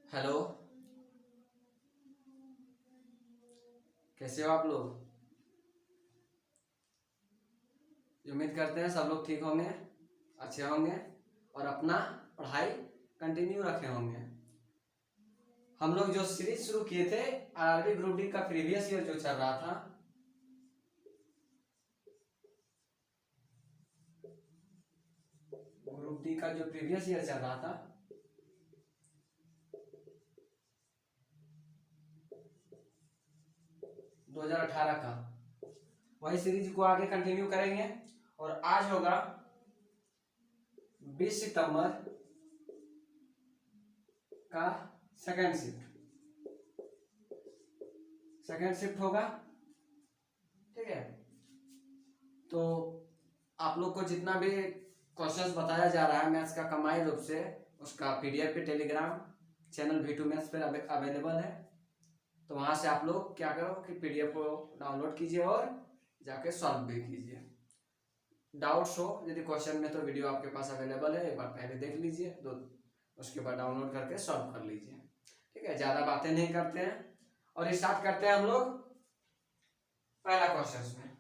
Hello. कैसे हो आप लोग? उम्मीद करते हैं सब लोग ठीक होंगे, अच्छे होंगे और अपना पढ़ाई कंटिन्यू रखे होंगे। हम लोग जो सीरीज शुरू किए थे आरआरबी ग्रुप डी का प्रीवियस ईयर जो चल रहा था, ग्रुप डी का जो प्रीवियस ईयर चल रहा था 2018 का, वही सीरीज को आगे कंटिन्यू करेंगे। और आज होगा 20 सितंबर का सेकेंड शिफ्ट होगा। ठीक है, तो आप लोग को जितना भी क्वेश्चंस बताया जा रहा है मैथ्स का कमाई रूप से, उसका पीडीएफ पे टेलीग्राम चैनल V2 मैथ्स पर अवेलेबल है। तो वहां से आप लोग क्या करो कि पीडीएफ को डाउनलोड कीजिए और जाके सॉल्व भी कीजिए। डाउट्स हो यदि क्वेश्चन में तो वीडियो आपके पास अवेलेबल है, एक बार पहले देख लीजिए, तो उसके बाद डाउनलोड करके सॉल्व कर लीजिए। ठीक है, ज़्यादा बातें नहीं करते हैं और स्टार्ट करते हैं हम लोग पहला क्वेश्चन में।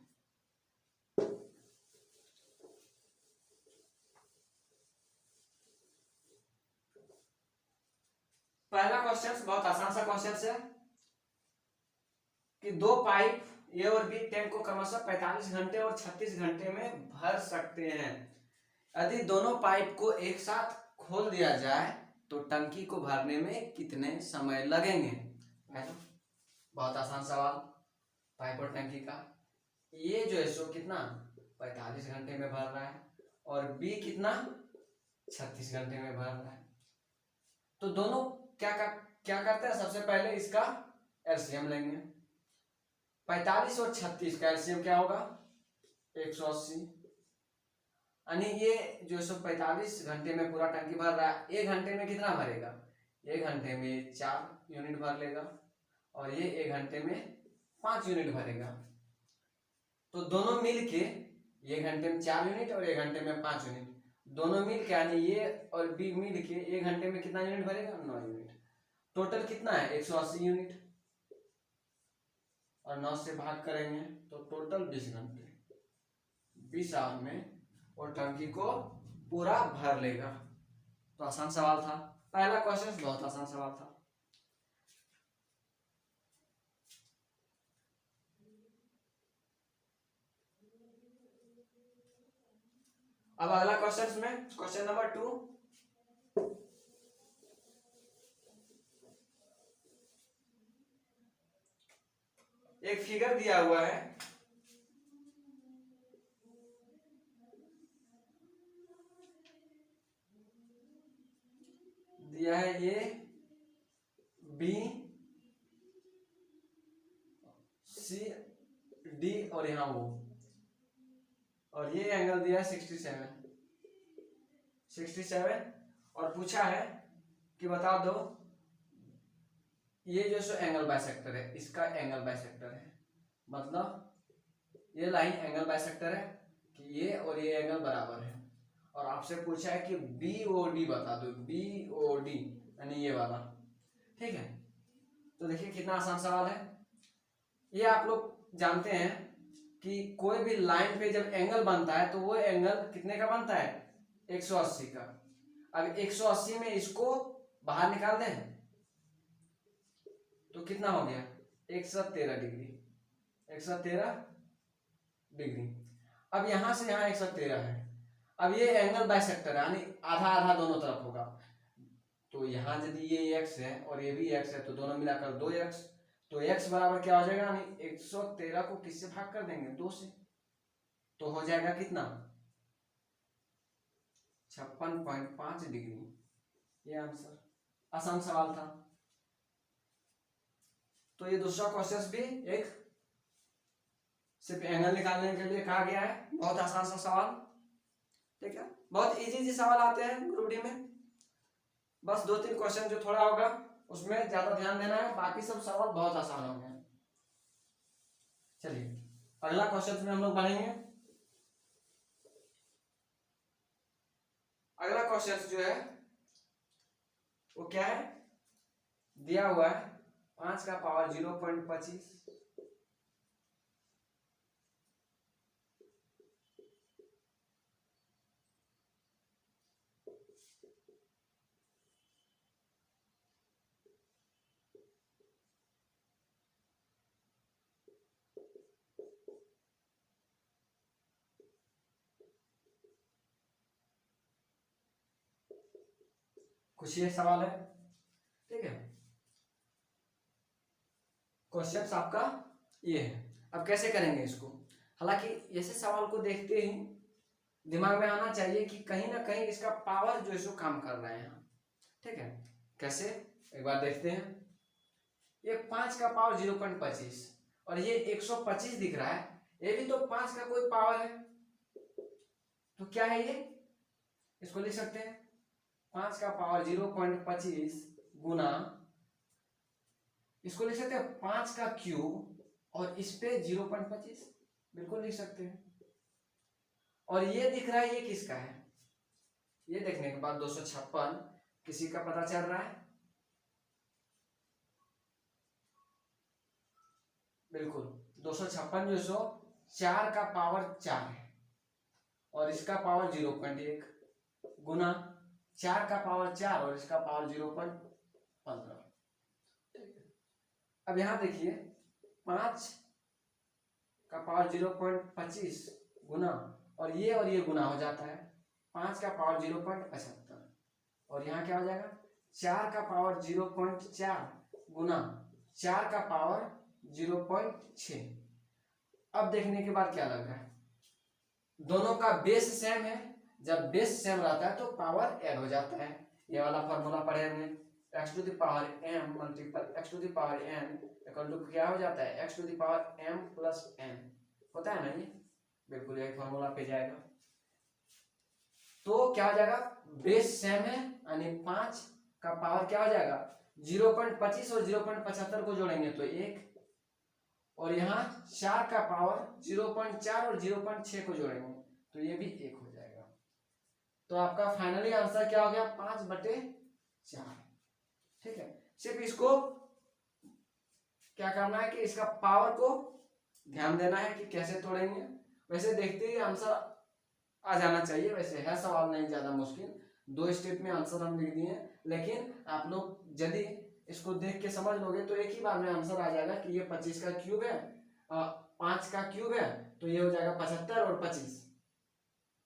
पहला क्वेश्चन बहुत आसान सा क्वेश्चन है कि दो पाइप ए और बी टैंक को क्रमशः 45 घंटे और 36 घंटे में भर सकते हैं। यदि दोनों पाइप को एक साथ खोल दिया जाए तो टंकी को भरने में कितने समय लगेंगे? पहला बहुत आसान सवाल, पाइप और टंकी का। ये जो है सो कितना 45 घंटे में भर रहा है और बी कितना 36 घंटे में भर रहा है। तो दोनों क्या करते हैं, सबसे पहले इसका एलसीएम लेंगे। 45 और 36 का एलसीएम क्या होगा 180, यानी ये जो 45 घंटे में पूरा टंकी भर रहा है, एक घंटे में कितना भरेगा, एक घंटे में 4 यूनिट भर लेगा और ये एक घंटे में 5 यूनिट भरेगा। तो दोनों मिल के एक घंटे में 4 यूनिट और एक घंटे में 5 यूनिट, दोनों मिल के यानी ये और बी मिल के एक घंटे में कितना यूनिट भरेगा 9 यूनिट। टोटल कितना है 180 यूनिट और 9 से भाग करेंगे तो टोटल 20 घंटे, 20 आवर में और टंकी को पूरा भर लेगा। तो आसान सवाल था, पहला क्वेश्चन बहुत आसान सवाल था। अब अगला क्वेश्चन में क्वेश्चन नंबर 2, एक फिगर दिया हुआ है, दिया है ये बी सी डी और यहां वो, और ये एंगल दिया है 67 और पूछा है कि बता दो ये जो सो एंगल बाइसेक्टर है, इसका एंगल बाइसेक्टर है, मतलब ये लाइन एंगल बाइसेक्टर है कि ये और ये एंगल बराबर है। और आपसे पूछा है कि बीओडी बता दो, बीओडी यानी ये वाला। ठीक है, तो देखिए कितना आसान सवाल है। ये आप लोग जानते हैं कि कोई भी लाइन पे जब एंगल बनता है तो वो एंगल कितने का बनता है 180 का। अब 180 में इसको बाहर निकाल दें तो कितना हो गया 113 डिग्री, 113 डिग्री। अब यहां से यहां 113 है, अब ये एंगल बाइसेक्टर है यानी आधा आधा दोनों तरफ होगा। तो यहां यदि ये x है और ये भी x है तो दोनों मिलाकर 2x, तो x बराबर क्या हो जाएगा, यानी 113 को किससे भाग कर देंगे 2 से, तो हो जाएगा कितना 56.5 डिग्री। ये आंसर, आसान सवाल था। तो ये दूसरा क्वेश्चन भी एक सिर्फ एंगल निकालने के लिए कहा गया है, बहुत आसान सा सवाल। ठीक है, बहुत इजी सवाल आते हैं ग्रुप डी में, बस 2-3 क्वेश्चन जो थोड़ा होगा उसमें ज्यादा ध्यान देना है, बाकी सब सवाल बहुत आसान होंगे। चलिए अगला क्वेश्चन में हम लोग बढ़ेंगे। अगला क्वेश्चन जो है वो क्या है दिया हुआ है 5 का पावर 0.25, कुछ ये सवाल है। ठीक है, क्वेश्चन आपका ये है। अब कैसे करेंगे इसको, हालांकि ऐसे सवाल को देखते ही दिमाग में आना चाहिए कि कहीं ना कहीं इसका पावर जो है सो काम कर रहे हैं। ठीक है, कैसे एक बार देखते हैं। ये 5 का पावर 0.25 और ये 125 दिख रहा है, ये भी तो 5 का कोई पावर है, तो क्या है ये, इसको लिख सकते हैं 5 का पावर 0.25 गुना, इसको लिख सकते हैं 5 का क्यूब और इस पे 0.25, बिल्कुल लिख सकते हैं। और ये दिख रहा है ये किसका है, ये देखने के बाद 256 किसी का पता चल रहा है, बिल्कुल 256 जो सो 4 का पावर 4 है और इसका पावर 0.1 गुना 4 का पावर 4 और इसका पावर 0.15। अब यहां देखिए 5 का पावर 0.25 गुना और ये गुना हो जाता है 5 का पावर 0.75 और यहाँ क्या हो जाएगा 4 का पावर 0.4 गुना 4 का पावर 0.6। अब देखने के बाद क्या लग रहा है, दोनों का बेस सेम है, जब बेस सेम रहता है तो पावर ऐड हो जाता है। ये वाला फॉर्मूला पढ़े हमने, x to the power m multiple x to the power n equal to क्या हो जाता है x to the power m plus n होता है ना, ये बिल्कुल एक फॉर्मूला पे जाएगा। तो क्या हो जाएगा, बेस सेम है यानी 5 का पावर क्या हो जाएगा 0.25 और 0.75 को जोड़ेंगे तो 1 और यहाँ 4 का पावर 0.4 और 0.6 को जोड़ेंगे तो ये भी 1 हो जाएगा। तो आपका फाइनली आंसर क्या हो गया 5/4। ठीक है, सिर्फ इसको क्या करना है कि इसका पावर को ध्यान देना है कि कैसे तोड़ेंगे। वैसे देखते ही आंसर आ जाना चाहिए, वैसे है सवाल नहीं ज्यादा मुश्किल, 2 स्टेप में आंसर हम लिख दिए, लेकिन आप लोग यदि इसको देख के समझ लोगे तो एक ही बार में आंसर आ जाएगा कि ये 25 का क्यूब है, 5 का क्यूब है तो ये हो जाएगा 75 और 25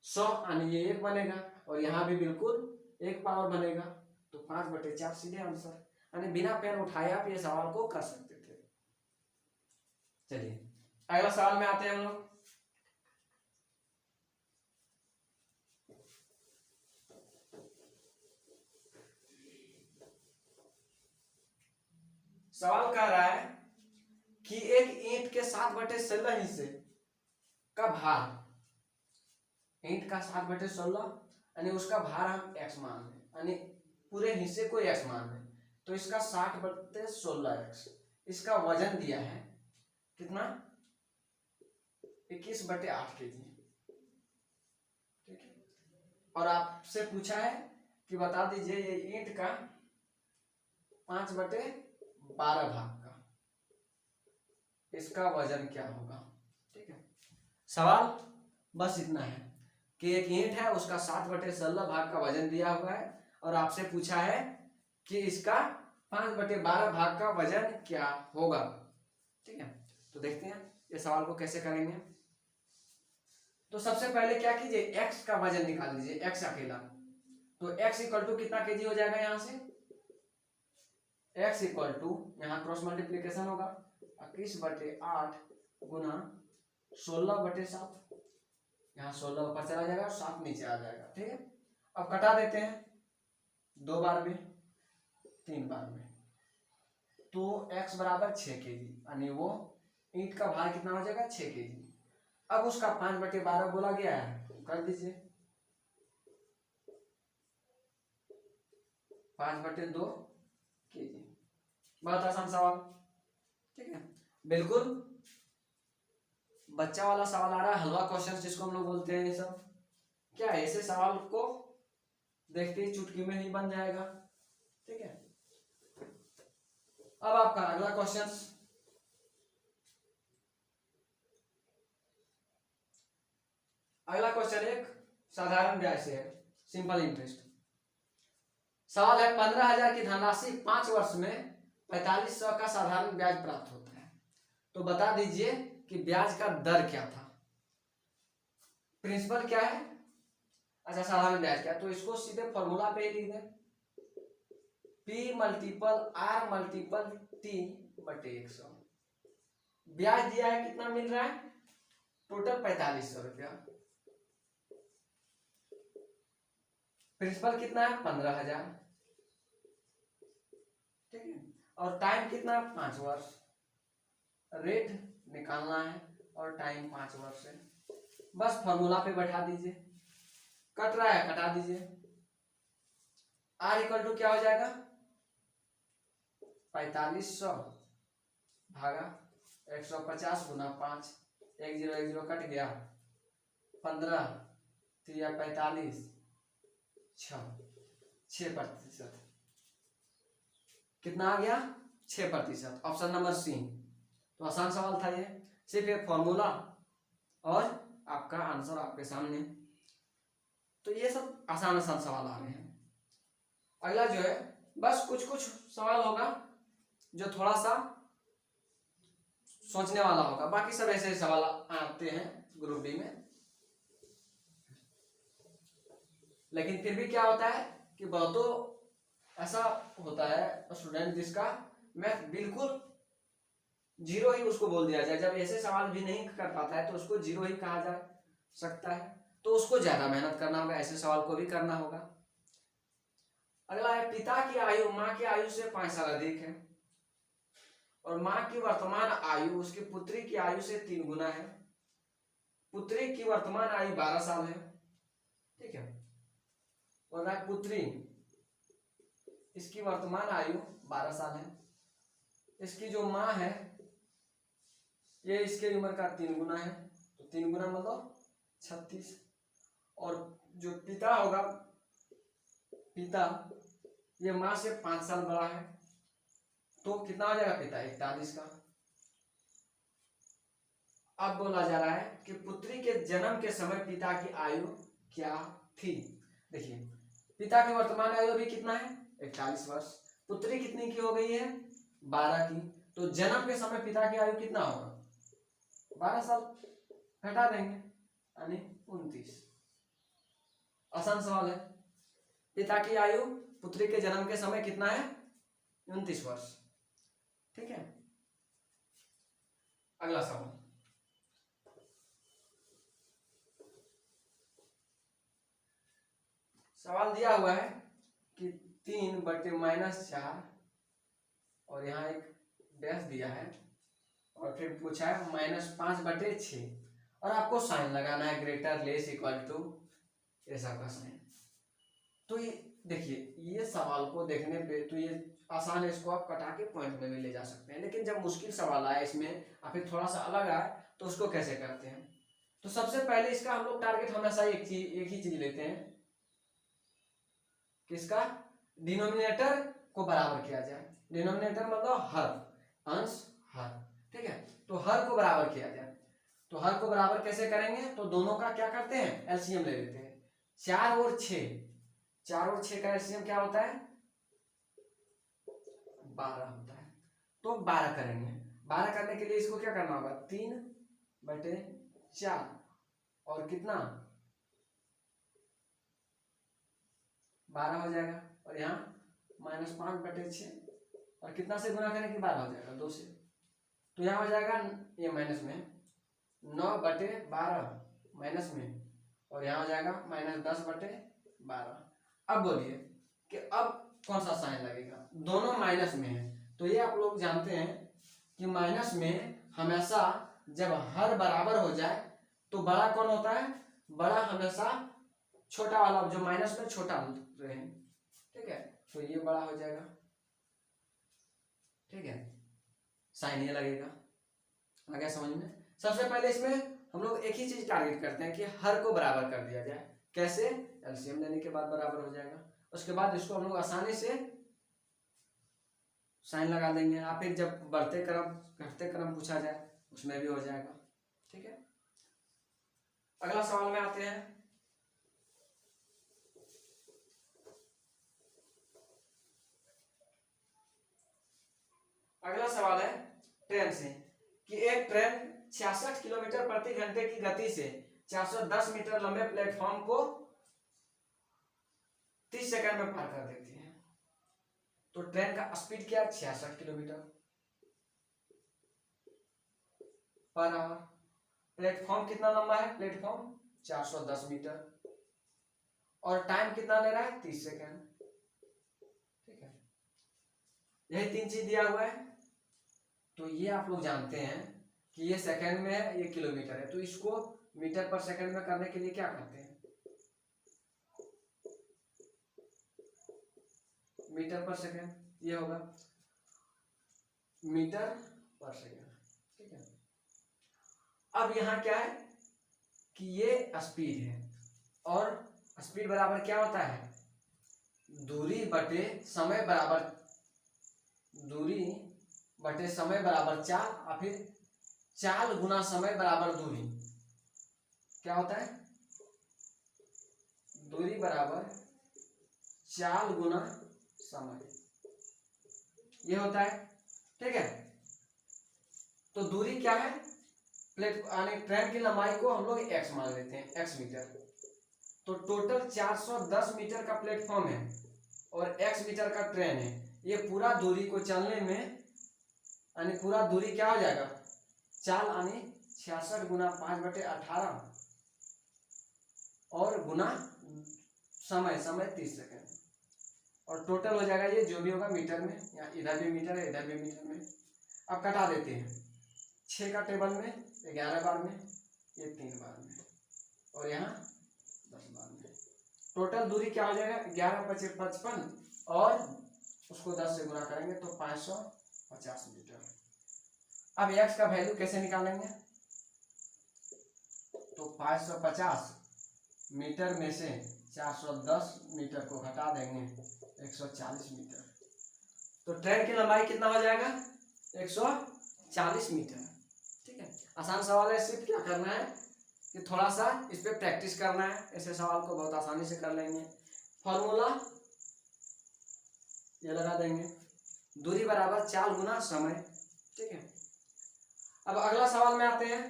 100 यानी ये 1 बनेगा और यहाँ भी बिल्कुल 1 पावर बनेगा तो 5/4 सीधे आंसर, यानी बिना पेन उठाए आप ये सवाल को कर सकते थे। चलिए अगला सवाल में आते हैं हम लोग। सवाल कह रहा है कि एक ईंट के 7/16 हिस्से का भार, ईंट का 7/16 यानी उसका भार हम x मान लें, यानी पूरे हिस्से को x मान लें तो इसका 60/16x, इसका वजन दिया है कितना 21/8 kg। ठीक है, और आपसे पूछा है कि बता दीजिए ये ईंट का 5/12 भाग का इसका वजन क्या होगा। ठीक है, सवाल बस इतना है कि एक ईंट है उसका 7/16 भाग का वजन दिया हुआ है और आपसे पूछा है कि इसका 5/12 भाग का वजन क्या होगा। ठीक है, तो देखते हैं ये सवाल को कैसे करेंगे। तो सबसे पहले क्या कीजिए x का वजन निकाल लीजिए, x अकेला, तो x इक्वल टू कितना केजी हो जाएगा, यहाँ से x इक्वल टू यहाँ क्रॉस मल्टीप्लीकेशन होगा 21/8 गुना 16/7, यहाँ 16 ऊपर चला जाएगा और 7 नीचे आ जाएगा। ठीक है, अब कटा देते हैं 2 बार में 3 बार में, तो x बराबर 6 kg, यानी वो ईंट का भार कितना हो जाएगा 6 kg। अब उसका 5/12 बोला गया है, कर दीजिए 5/2 kg, बहुत आसान सवाल। ठीक है, बिल्कुल बच्चा वाला सवाल आ रहा है, हलवा क्वेश्चन जिसको हम लोग बोलते हैं। ये सब क्या है, ऐसे सवाल को देखते ही चुटकी में ही बन जाएगा। ठीक है, अब आपका अगला क्वेश्चन, अगला क्वेश्चन एक साधारण ब्याज से है, सिंपल इंटरेस्ट। सवाल है 15,000 की धनराशि 5 वर्ष में 4500 का साधारण ब्याज प्राप्त होता है, तो बता दीजिए कि ब्याज का दर क्या था। प्रिंसिपल क्या है, अच्छा साधारण ब्याज क्या, तो इसको सीधे फॉर्मूला पे ही लिख दें, P multiple R multiple T बटे 100। ब्याज दिया है, कितना मिल रहा है, टोटल 4500 रुपया। प्रिंसिपल कितना है, 15,000, ठीक है, और टाइम कितना है, 5 वर्ष। रेट निकालना है और टाइम 5 वर्ष है, बस फॉर्मूला पे बैठा दीजिए, कट रहा है कटा दीजिए। R इक्वल टू क्या हो जाएगा, 4500 भागा 150 गुना 5, 1 0 1 0 कट गया, 15 3 45 6%, कितना आ गया, 6%, ऑप्शन नंबर सी। तो आसान सवाल था ये, सिर्फ एक फॉर्मूला और आपका आंसर आपके सामने। तो ये सब आसान आसान सवाल आ रहे हैं। अगला जो है, बस कुछ कुछ सवाल होगा जो थोड़ा सा सोचने वाला होगा, बाकी सब ऐसे सवाल आते हैं ग्रुप डी में। लेकिन फिर भी क्या होता है कि बहुतों ऐसा होता है स्टूडेंट जिसका मैथ बिल्कुल जीरो ही उसको बोल दिया जाए, जब ऐसे सवाल भी नहीं कर पाता है तो उसको जीरो ही कहा जा सकता है, तो उसको ज्यादा मेहनत करना होगा, ऐसे सवाल को भी करना होगा। अगला है, पिता की आयु माँ की आयु से 5 साल अधिक है और माँ की वर्तमान आयु उसकी पुत्री की आयु से 3 गुना है। पुत्री की वर्तमान आयु 12 साल है, ठीक है, और पुत्री इसकी वर्तमान आयु 12 साल है। इसकी जो माँ है ये इसके उम्र का 3 गुना है, तो 3 गुना मतलब 36, और जो पिता होगा, पिता ये माँ से 5 साल बड़ा है, तो कितना हो जाएगा पिता 41 का। अब बोला जा रहा है कि पुत्री के जन्म के समय पिता की आयु क्या थी। देखिए पिता की वर्तमान आयु अभी कितना है, 41 वर्ष, पुत्री कितनी की हो गई है, 12 की, तो जन्म के समय पिता की आयु कितना होगा, 12 साल, घटा देंगे यानी 29। आसान सवाल है, पिता की आयु पुत्री के जन्म के समय कितना है, 29 वर्ष, ठीक है। अगला सवाल, सवाल दिया हुआ है कि 3 बटे -4 और यहाँ एक डैश दिया है और फिर पूछा है -5 बटे 6 और आपको साइन लगाना है, ग्रेटर लेस इक्वल टू ऐसा का साइन। तो ये देखिए, ये सवाल को देखने पे तो ये आसान है, इसको आप कटा के पॉइंट में भी ले जा सकते हैं, लेकिन जब मुश्किल सवाल आए इसमें या फिर थोड़ा सा अलग आए तो उसको कैसे करते हैं। तो सबसे पहले इसका हम लोग टारगेट हमेशा एक ही चीज लेते हैं कि इसका डिनोमिनेटर को बराबर किया जाए। डिनोमिनेटर मतलब हर, अंश हर, ठीक है, तो हर को बराबर किया जाए। तो हर को बराबर कैसे करेंगे, तो दोनों का क्या करते हैं, एलसीएम ले लेते हैं। 4 और 6, 4 और 6 का एलसीएम क्या होता है, 12 होता है, तो 12 करेंगे। 12 करने के लिए इसको क्या करना होगा, 3 बटे 4 और कितना 12 हो जाएगा, और यहाँ -5 बटे 6 और कितना से गुना करें कि 12 हो जाएगा, 2 से, तो यहाँ हो जाएगा ये माइनस में 9 बटे 12 माइनस में, और यहाँ हो जाएगा -10 बटे 12। अब बोलिए कि अब कौन सा साइन लगेगा, दोनों माइनस में है, तो ये आप लोग जानते हैं कि माइनस में हमेशा जब हर बराबर हो जाए तो बड़ा कौन होता है, बड़ा हमेशा छोटा वाला जो माइनस में छोटा रहे, ठीक है, तो ये बड़ा हो जाएगा, ठीक है, साइन ये लगेगा। आ गया समझ में। सबसे पहले इसमें हम लोग एक ही चीज टारगेट करते हैं कि हर को बराबर कर दिया जाए, कैसे, एलसीएम लेने के बाद बराबर हो जाएगा। उसके बाद इसको हम लोग आसानी से साइन लगा देंगे, या फिर जब बढ़ते क्रम घटते क्रम पूछा जाए उसमें भी हो जाएगा। ठीक है, अगला सवाल में आते हैं। अगला सवाल है ट्रेन से, कि एक ट्रेन 66 किलोमीटर प्रति घंटे की गति से 410 मीटर लंबे प्लेटफॉर्म को 30 सेकंड में पार कर देती है। तो ट्रेन का स्पीड क्या है? 66 किलोमीटर पर आवर। प्लेटफॉर्म कितना लंबा है? प्लेटफॉर्म 410 मीटर, और टाइम कितना ले रहा है? 30 सेकंड। ठीक है, यही तीन चीज दिया हुआ है। तो ये आप लोग जानते हैं कि ये सेकंड में है, ये किलोमीटर है, तो इसको मीटर पर सेकंड में करने के लिए क्या करते हैं? मीटर पर सेकंड, ये होगा मीटर पर सेकंड। ठीक है, अब यहाँ क्या है कि ये स्पीड है, और स्पीड बराबर क्या होता है? दूरी बटे समय बराबर चाल, और फिर चाल गुना समय बराबर दूरी। क्या होता है? दूरी बराबर चाल गुना समय, ये होता है। ठीक है, तो दूरी क्या है? ट्रेन की लंबाई को हम लोग x मान लेते हैं, x मीटर। तो टोटल 410 मीटर का प्लेटफॉर्म है और x मीटर का ट्रेन है। ये पूरा दूरी को चलने में, यानी पूरा दूरी क्या हो जाएगा? चाल यानी 66 गुना 5/18 और गुना समय 30 सेकंड, और टोटल हो जाएगा ये जो भी होगा मीटर में, या इधर भी मीटर है इधर भी मीटर में। अब कटा देते हैं, 6 का टेबल में 11 बार में, ये 3 बार में, और यहाँ 10 बार में। टोटल दूरी क्या हो जाएगा? 11 × 5 = 55, और उसको 10 से गुना करेंगे तो 550 मीटर। अब x का वैल्यू कैसे निकालेंगे? तो 550 मीटर में से 410 मीटर को घटा देंगे, 140 मीटर। तो ट्रेन की लंबाई कितना हो जाएगा? 140 मीटर। ठीक है, आसान सवाल है, सिर्फ क्या करना है कि थोड़ा सा इस पे प्रैक्टिस करना है, ऐसे सवाल को बहुत आसानी से कर लेंगे। फॉर्मूला ये लगा देंगे, दूरी बराबर चाल गुना समय। ठीक है, अब अगला सवाल में आते हैं।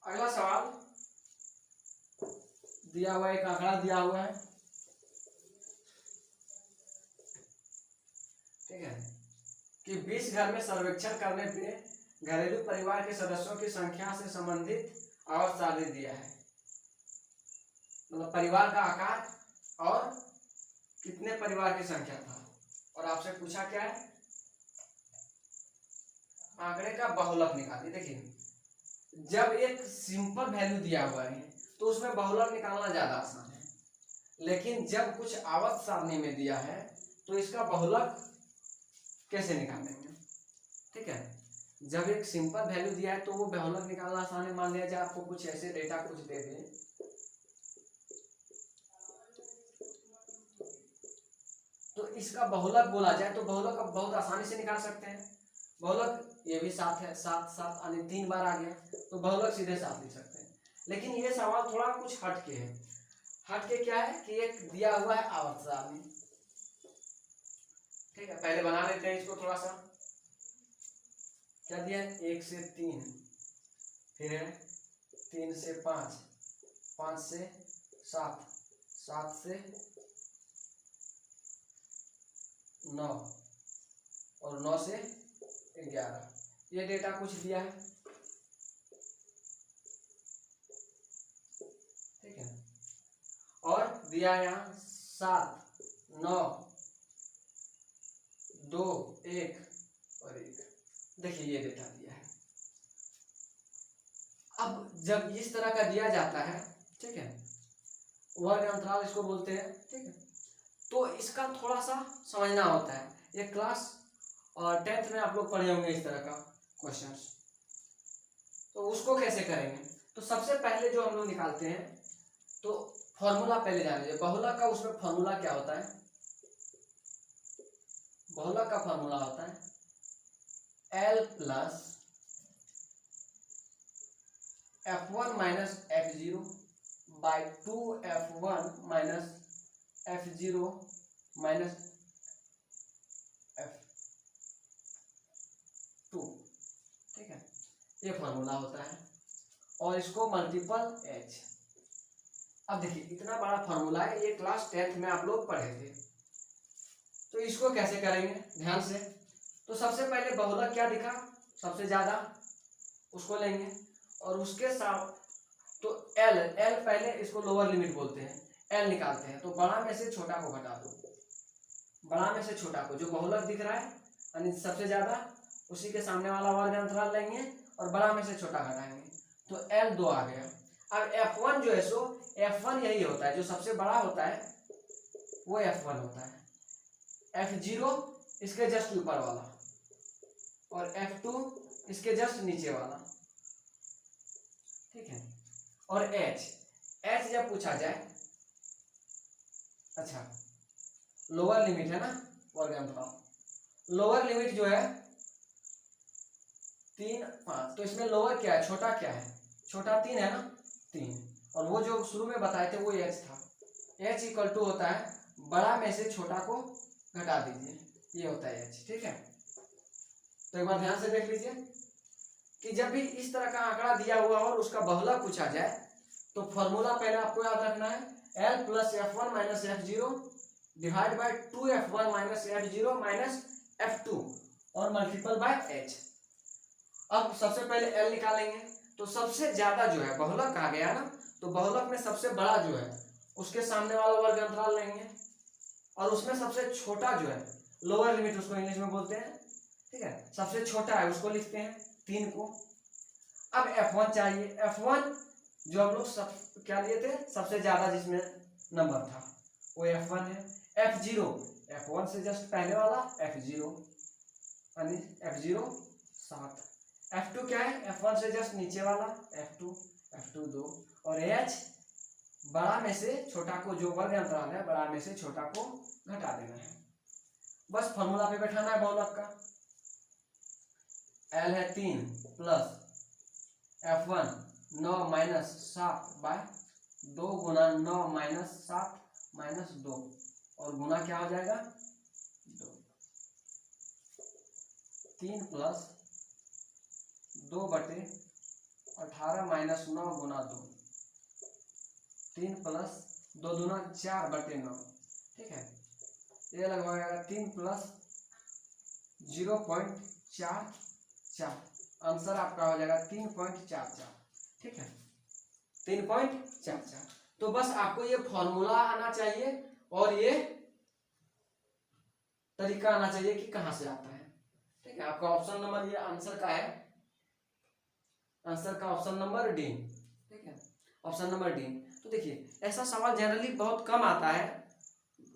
अगला सवाल दिया हुआ एक आंकड़ा दिया हुआ है। ठीक है, कि 20 घर में सर्वेक्षण करने पे घरेलू परिवार के सदस्यों की संख्या से संबंधित आवर्त आलेख दिया है। मतलब परिवार का आकार और कितने परिवार की संख्या था, और आपसे पूछा क्या है? आंकड़े का बहुलक निकालिए। देखिए, जब एक सिंपल वैल्यू दिया हुआ है तो उसमें बहुलक निकालना ज्यादा आसान है, लेकिन जब कुछ आवर्त सारणी में दिया है तो इसका बहुलक कैसे निकालेंगे? ठीक है, जब एक सिंपल वैल्यू दिया है तो वो बहुलक निकालना आसान है। मान लिया जाए आपको कुछ ऐसे डेटा कुछ दे दे, तो इसका बहुलक बोला जाए तो बहुलक अब बहुत आसानी से निकाल सकते हैं। बहुलक ये भी 7 है, 7 7 यानी 3 बार आ गया, तो बहुलक सीधे 7 लिख सकते हैं। लेकिन ये सवाल थोड़ा कुछ हटके है। हटके क्या है कि एक दिया हुआ है आवर्त सारणी। ठीक है, पहले बना लेते हैं इसको थोड़ा सा। क्या दिया है? 1 से 3, फिर है 3 से 5, 5 से 7, 7 से 9, और 9 से 11। ये डेटा कुछ दिया है। ठीक है, और दिया है यहाँ 7, 9, 2, 1 और 1। देखिए ये डेटा दिया है। अब जब इस तरह का दिया जाता है, ठीक है, वर्ग अंतराल इसको बोलते हैं। ठीक है, तो इसका थोड़ा सा समझना होता है। ये क्लास और 10th में आप लोग पढ़े होंगे इस तरह का क्वेश्चन। तो उसको कैसे करेंगे? तो सबसे पहले जो हम लोग निकालते हैं, तो फॉर्मूला पहले जान लीजिए। बहुलक का उसमें फॉर्मूला क्या होता है? बहुलक का फॉर्मूला होता है L plus F1 minus F0 by 2F1 minus F0 minus F2। ठीक है, ये फॉर्मूला होता है और इसको मल्टीपल H। अब देखिए इतना बड़ा फॉर्मूला है, ये क्लास 10th में आप लोग पढ़े थे। तो इसको कैसे करेंगे ध्यान से। तो सबसे पहले बहुलक क्या दिखा, सबसे ज्यादा, उसको लेंगे और उसके साथ तो L पहले इसको लोअर लिमिट बोलते हैं, L निकालते हैं। तो बड़ा में से छोटा को घटा दो, बड़ा में से छोटा को, जो बहुलक दिख रहा है यानी सबसे ज्यादा, उसी के सामने वाला वर्ग अंतराल लेंगे और बड़ा में से छोटा घटाएंगे, तो L 2 आ गया। अब F1 जो है सो F1 यही होता है, जो सबसे बड़ा होता है वो F1 होता है, F0 इसके जस्ट ऊपर वाला और F2 इसके जस्ट नीचे वाला। ठीक है, और H जब पूछा जाए, अच्छा लोअर लिमिट है ना वर्ग अंतराल, लोअर लिमिट जो है 3 5, तो इसमें लोअर क्या है, छोटा क्या है, छोटा 3 है ना, 3, और वो जो शुरू में बताए थे वो H था। H इक्वल टू होता है बड़ा में से छोटा को घटा दीजिए, ये होता है H। ठीक है, तो एक बार ध्यान से देख लीजिए कि जब भी इस तरह का आंकड़ा दिया हुआ और उसका बहुलक पूछा जाए तो फॉर्मूला पहले आपको याद रखना है L plus F1 minus F0 divide by 2F1 minus F0 minus F2 और मल्टीपल बाय H। अब सबसे पहले L निकालेंगे, तो सबसे ज्यादा जो है बहुलक आ गया ना, तो बहुलक में सबसे बड़ा जो है उसके सामने वाला वर्ग अंतराल लेंगे और उसमें सबसे छोटा जो है लोअर लिमिट उसको इंग्लिश में बोलते हैं। ठीक है, सबसे छोटा है उसको लिखते हैं 3 को। अब F1 चाहिए, F1 जो हम लोग सब क्या लिए थे, सबसे ज्यादा जिसमें नंबर था वो F1 है। F0 F1 से जस्ट पहले वाला F0 यानी F0 7। F2 क्या है, F1 से जस्ट नीचे वाला F2 2, और H बड़ा में से छोटा को, जो वर्ग अंतराल है बड़ा में से छोटा को घटा देना है, बस फॉर्मूला पे बैठाना है बहुलक का। L है 3 प्लस F1 9 माइनस 7 बाय 2 गुना 9 माइनस 7 माइनस 2 और गुना क्या हो जाएगा 2, 3 प्लस 2 बटे 18 माइनस 9 गुना 2, 3 प्लस 2 दूना 4 बटे 9। ठीक है, ये लगभग 3 प्लस 0.44, आंसर आपका हो जाएगा 3.44। ठीक है, 3.44। तो बस आपको ये फॉर्मूला आना चाहिए और ये तरीका आना चाहिए कि कहां से आता है। ठीक है, आपका ऑप्शन नंबर ये आंसर का है, आंसर का ऑप्शन नंबर डी। ठीक है, ऑप्शन नंबर डी। तो देखिए ऐसा सवाल जनरली बहुत कम आता है,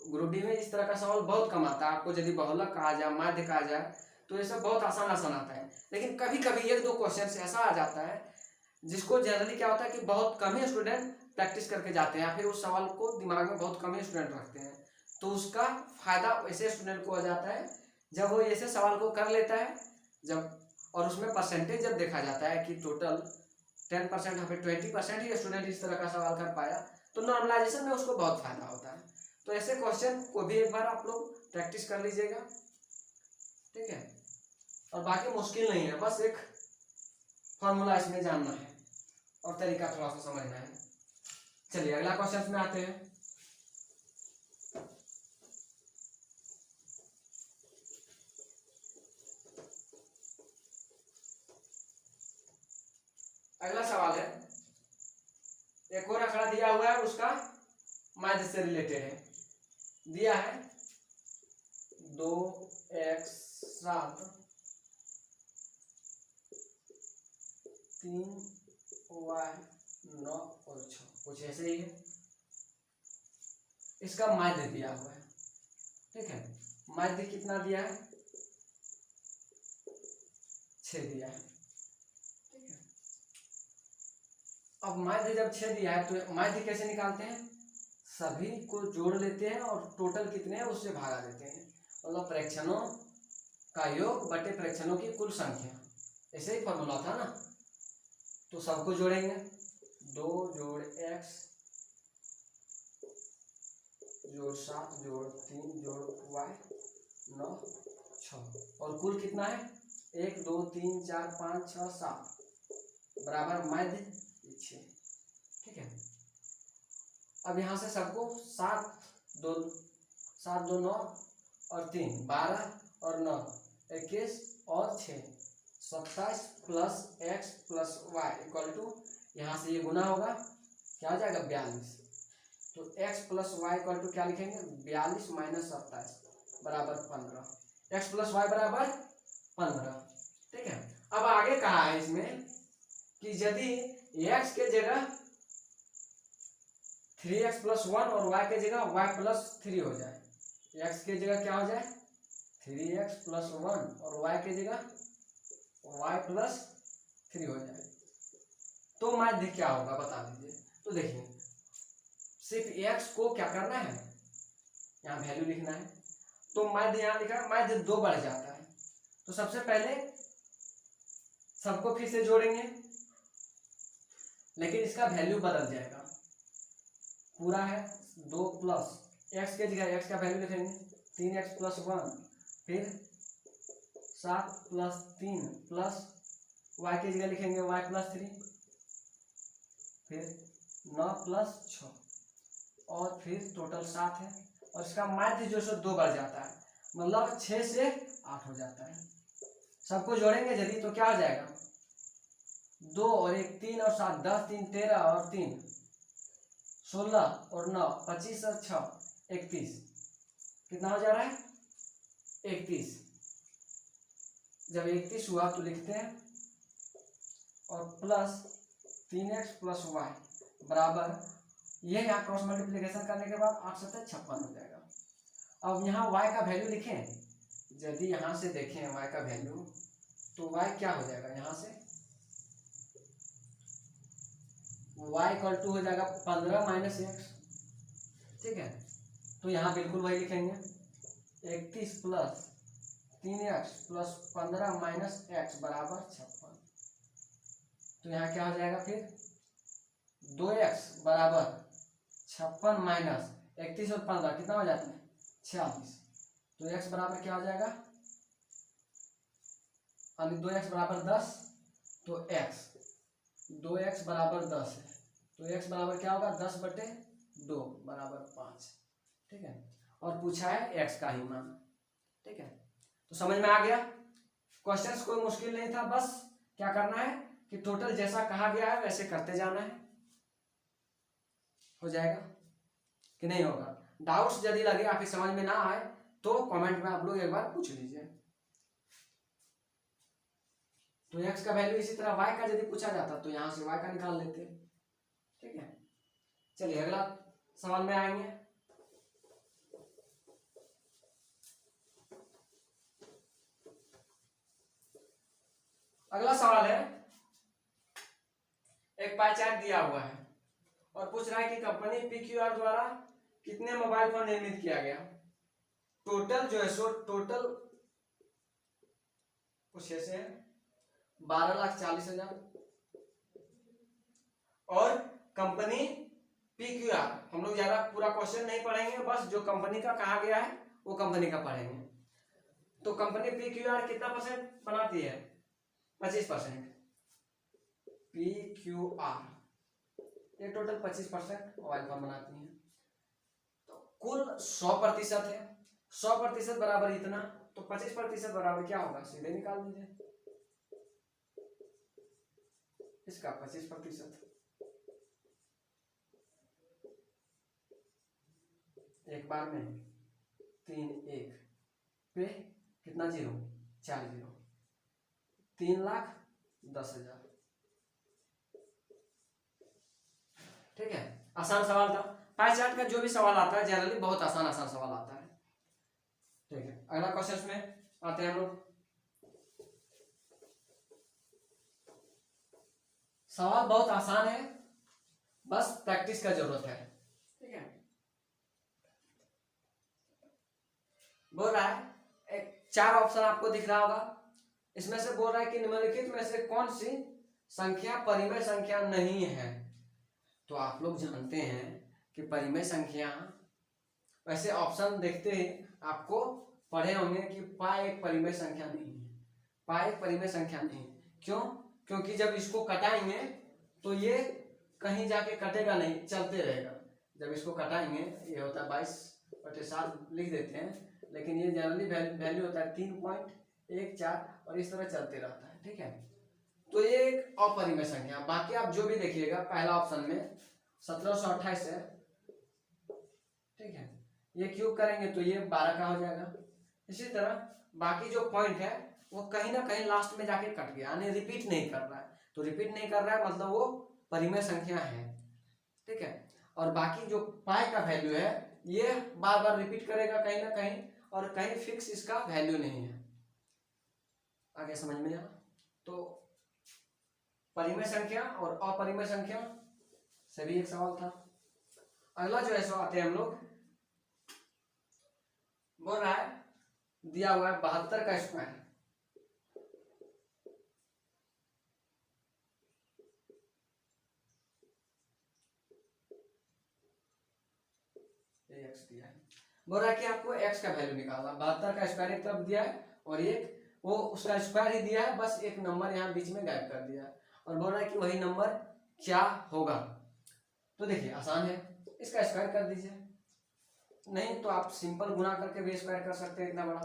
ग्रुप डी में इस तरह का सवाल बहुत कम आता है। आपको यदि बहुलक कहा जाए, माध्य कहा जाए, तो ये सब बहुत आसान आता है, लेकिन कभी कभी 1-2 क्वेश्चन ऐसा आ जाता है जिसको जनरली क्या होता है कि बहुत कम ही स्टूडेंट प्रैक्टिस करके जाते हैं या फिर उस सवाल को दिमाग में बहुत कम ही स्टूडेंट रखते हैं। तो उसका फायदा ऐसे स्टूडेंट को हो जाता है जब वो ऐसे सवाल को कर लेता है, जब और उसमें परसेंटेज जब देखा जाता है कि टोटल 10% या फिर 20% ही स्टूडेंट इस तरह का सवाल कर पाया, तो नॉर्मलाइजेशन में उसको बहुत फायदा होता है। तो ऐसे क्वेश्चन को भी एक बार आप लोग प्रैक्टिस कर लीजिएगा। ठीक है, और बाकी मुश्किल नहीं है, बस एक फॉर्मूला इसमें जानना है और तरीका थोड़ा सा समझना है। चलिए अगला क्वेश्चन में आते हैं। अगला सवाल है, एक और आंकड़ा दिया हुआ है, उसका माध्य से रिलेटेड है। दिया है 2x7 3y9 और 6, कुछ ऐसे ही है। इसका माध्य दिया हुआ है। ठीक है, माध्य कितना दिया है, 6 दिया है। ठीक है, अब माध्य जब 6 दिया है तो माध्य कैसे निकालते हैं, सभी को जोड़ लेते हैं और टोटल कितने हैं उससे भागा देते हैं। मतलब प्रेक्षणों का योग बटे प्रेक्षणों की कुल संख्या, ऐसे ही फॉर्मूला था ना। तो सबको जोड़ेंगे, 2 जोड़ x जोड़ 7 जोड़ 3 जोड़ y 9 6 और कुल कितना है 1 2 3 4 5 6 7 बराबर माध्य 6। ठीक है, अब यहाँ से सबको 7 2 9 और 3 12 और 9 21 और 6 27 plus x plus y equal to, यहाँ से ये गुना होगा क्या आ जाएगा 42। तो x plus y equal to क्या लिखेंगे 42 माइनस 27 बराबर 15। x प्लस वाई बराबर 15। ठीक है, अब आगे कहा है इसमें कि यदि x के जगह 3x प्लस 1 और y के जगह y प्लस 3 हो जाए, x के जगह क्या हो जाए 3x प्लस 1 और y के जगह y प्लस 3 हो जाए, तो माध्य क्या होगा बता दीजिए। तो देखिए सिर्फ x को क्या करना है, यहाँ वैल्यू लिखना है। तो माध्य यहाँ लिखा है, माध्य 2 बढ़ जाता है। तो सबसे पहले सबको फिर से जोड़ेंगे, लेकिन इसका वैल्यू बदल जाएगा। पूरा है 2 प्लस x के जगह x का वैल्यू लिखेंगे 3x प्लस 1, फिर 7 प्लस 3 प्लस y के जगह लिखेंगे y प्लस 3, फिर 9 प्लस 6 और फिर टोटल 7 है। और इसका माध्य जो सो 2 बढ़ जाता है, मतलब 6 से 8 हो जाता है। सबको जोड़ेंगे यदि तो क्या हो जाएगा 2 और 1 3 और 7 10 3 13 और 3 16 और 9 25 और 6 31। कितना हो जा रहा है 31। जब 31 हुआ तो लिखते हैं और प्लस 3x प्लस वाई बराबर, ये यहाँ क्रॉस मल्टीप्लिकेशन करने के बाद 8 7 56 हो जाएगा। अब यहाँ y का वैल्यू लिखें, यदि यहाँ से देखें y का वैल्यू तो y क्या हो जाएगा, यहाँ से y इक्वल टू हो जाएगा 15 माइनस x। ठीक है, तो यहाँ बिल्कुल वही लिखेंगे 31 plus 3x plus 15 minus x बराबर 56। तो यहाँ क्या हो जाएगा फिर 2x बराबर 56 माइनस 31 और 15 कितना हो जाता है 46। तो x बराबर क्या हो जाएगा, 2x बराबर 10, तो x 2x बराबर 10 है, तो x बराबर क्या होगा 10 बटे 2 बराबर 5। ठीक है, और पूछा है x का ही मान। ठीक है, तो समझ में आ गया, क्वेश्चंस कोई मुश्किल नहीं था, बस क्या करना है कि टोटल जैसा कहा गया है वैसे करते जाना है। हो जाएगा कि नहीं होगा। डाउट्स यदि लगे आपकी समझ में ना आए तो कमेंट में आप लोग एक बार पूछ लीजिए। तो x का वैल्यू इसी तरह y का यदि पूछा जाता तो यहां से y का निकाल लेते। ठीक है, चलिए अगला सवाल में आएंगे। अगला सवाल है, एक पाई चार्ट दिया हुआ है और पूछ रहा है कि कंपनी PQR द्वारा कितने मोबाइल फोन निर्मित किया गया। टोटल जो है सो टोटल कुछ ऐसे है 12,40,000 और कंपनी PQR, हम लोग ज्यादा पूरा क्वेश्चन नहीं पढ़ेंगे, बस जो कंपनी का कहा गया है वो कंपनी का पढ़ेंगे। तो कंपनी PQR कितना परसेंट बनाती है 25%। PQR ये टोटल 25% मोबाइल फोन बनाती है। तो कुल 100% है, 100% बराबर इतना, तो 25% बराबर क्या होगा सीधे निकाल दीजिए इसका 25%। एक बार में 3 1 पे कितना जीरो 4 जीरो 3,10,000। ठीक है, आसान सवाल था। पाई चार्ट का जो भी सवाल आता है जनरली बहुत आसान सवाल आता है। ठीक है, अगला क्वेश्चन में आते हैं हम लोग। सवाल बहुत आसान है, बस प्रैक्टिस का जरूरत है। ठीक है, बोल रहा है 4 ऑप्शन आपको दिख रहा होगा। इसमें से बोल रहा है कि निम्नलिखित में से कौन सी संख्या परिमेय संख्या नहीं है। तो आप लोग जानते हैं कि परिमेय संख्या, वैसे ऑप्शन देखते ही आपको पढ़े होंगे कि पाई एक परिमेय संख्या नहीं है, पाई एक परिमेय संख्या नहीं है। क्यों? क्योंकि जब इसको कटाएंगे तो ये कहीं जाके कटेगा नहीं, चलते रहेगा। जब इसको कटाएंगे, ये होता है 22/7 लिख देते हैं, लेकिन ये जनरली वैल्यू होता है 3.14 और इस तरह चलते रहता है। ठीक है, तो ये एक अपरिमेय संख्या। बाकी आप जो भी देखिएगा पहला ऑप्शन में 1728 है। ठीक है, ये क्यूब करेंगे तो ये 12 का हो जाएगा। इसी तरह बाकी जो पॉइंट है वो कहीं ना कहीं लास्ट में जाके कट गया, यानी रिपीट नहीं कर रहा है। तो रिपीट नहीं कर रहा है मतलब वो परिमेय संख्या है। ठीक है, और बाकी जो पाई का वैल्यू है ये बार बार रिपीट करेगा कहीं ना कहीं, और कहीं फिक्स इसका वैल्यू नहीं है। आगे समझ में आया? तो परिमेय संख्या और अपरिमेय संख्या से भी एक सवाल था। अगला जो है सो आते हैं हम लोग, बोल रहा है दिया हुआ है 72 का स्क्वायर। एक्स दिया है, बोल रहा है कि आपको एक्स का वैल्यू निकालना। 72 का स्क्वायर एक तरफ दिया है और एक वो उसका स्क्वायर ही दिया है, बस एक नंबर यहाँ बीच में गायब कर दिया है, और बोल रहा है कि वही नंबर क्या होगा। तो देखिए आसान है, इसका स्क्वायर कर दीजिए। नहीं तो आप सिंपल गुना करके भी स्क्वायर कर सकते हैं इतना बड़ा।